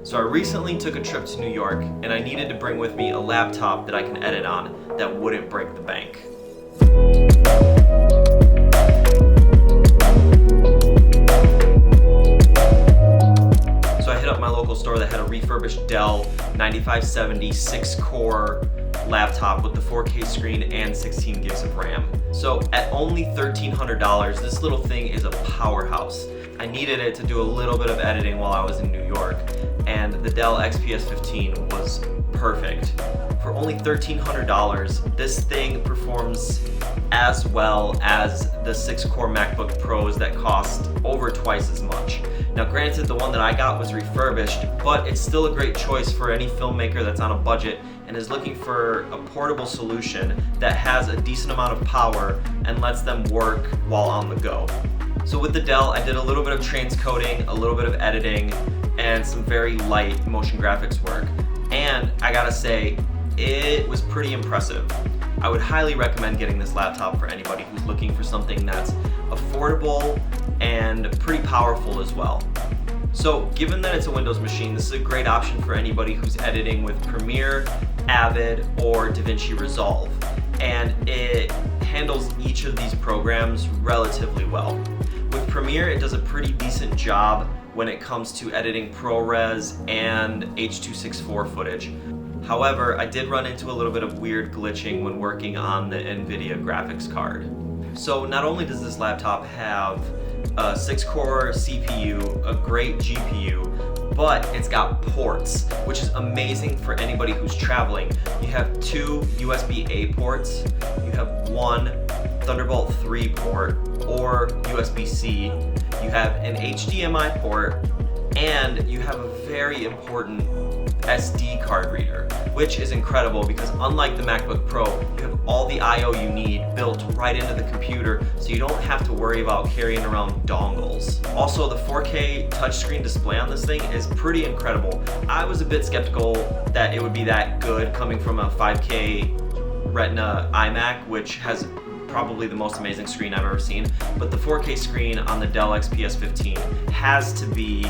So I recently took a trip to New York and I needed to bring with me a laptop that I can edit on that wouldn't break the bank. So I hit up my local store that had a refurbished Dell 9570 6-core laptop with the 4K screen and 16 gigs of RAM. So at only $1,300, this little thing is a powerhouse. I needed it to do a little bit of editing while I was in New York, and the Dell XPS 15 was perfect. For only $1,300, this thing performs as well as the 6-core MacBook Pros that cost over twice as much. Now granted, the one that I got was refurbished, but it's still a great choice for any filmmaker that's on a budget and is looking for a portable solution that has a decent amount of power and lets them work while on the go. So with the Dell, I did a little bit of transcoding, a little bit of editing, and some very light motion graphics work. And I gotta say, it was pretty impressive. I would highly recommend getting this laptop for anybody who's looking for something that's affordable and pretty powerful as well. So given that it's a Windows machine, this is a great option for anybody who's editing with Premiere, Avid, or DaVinci Resolve. And it handles each of these programs relatively well. With Premiere, it does a pretty decent job when it comes to editing ProRes and H.264 footage. However, I did run into a little bit of weird glitching when working on the NVIDIA graphics card. So not only does this laptop have a 6-core CPU, a great GPU, but it's got ports, which is amazing for anybody who's traveling. You have 2 USB-A ports, you have 1 Thunderbolt 3 port or USB-C, you have an HDMI port, and you have a very important SD card reader, which is incredible because unlike the MacBook Pro, you have all the I/O you need built right into the computer, so you don't have to worry about carrying around dongles. Also, the 4K touchscreen display on this thing is pretty incredible. I was a bit skeptical that it would be that good coming from a 5K Retina iMac, which has probably the most amazing screen I've ever seen, but the 4K screen on the Dell XPS 15 has to be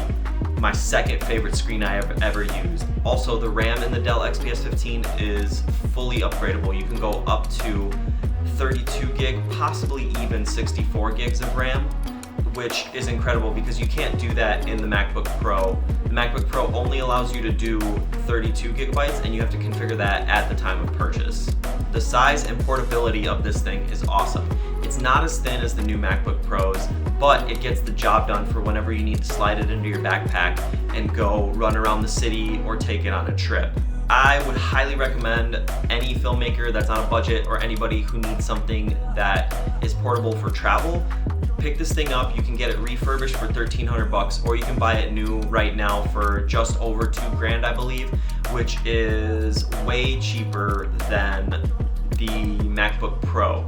my second favorite screen I have ever used. Also, the RAM in the Dell XPS 15 is fully upgradable. You can go up to 32 gig, possibly even 64 gigs of RAM, which is incredible because you can't do that in the MacBook Pro. The MacBook Pro only allows you to do 32 gigabytes and you have to configure that at the time of purchase. The size and portability of this thing is awesome. It's not as thin as the new MacBook Pros, but it gets the job done for whenever you need to slide it into your backpack and go run around the city or take it on a trip. I would highly recommend any filmmaker that's on a budget or anybody who needs something that is portable for travel. Pick this thing up. You can get it refurbished for $1,300, or you can buy it new right now for just over $2,000, I believe, which is way cheaper than the MacBook Pro.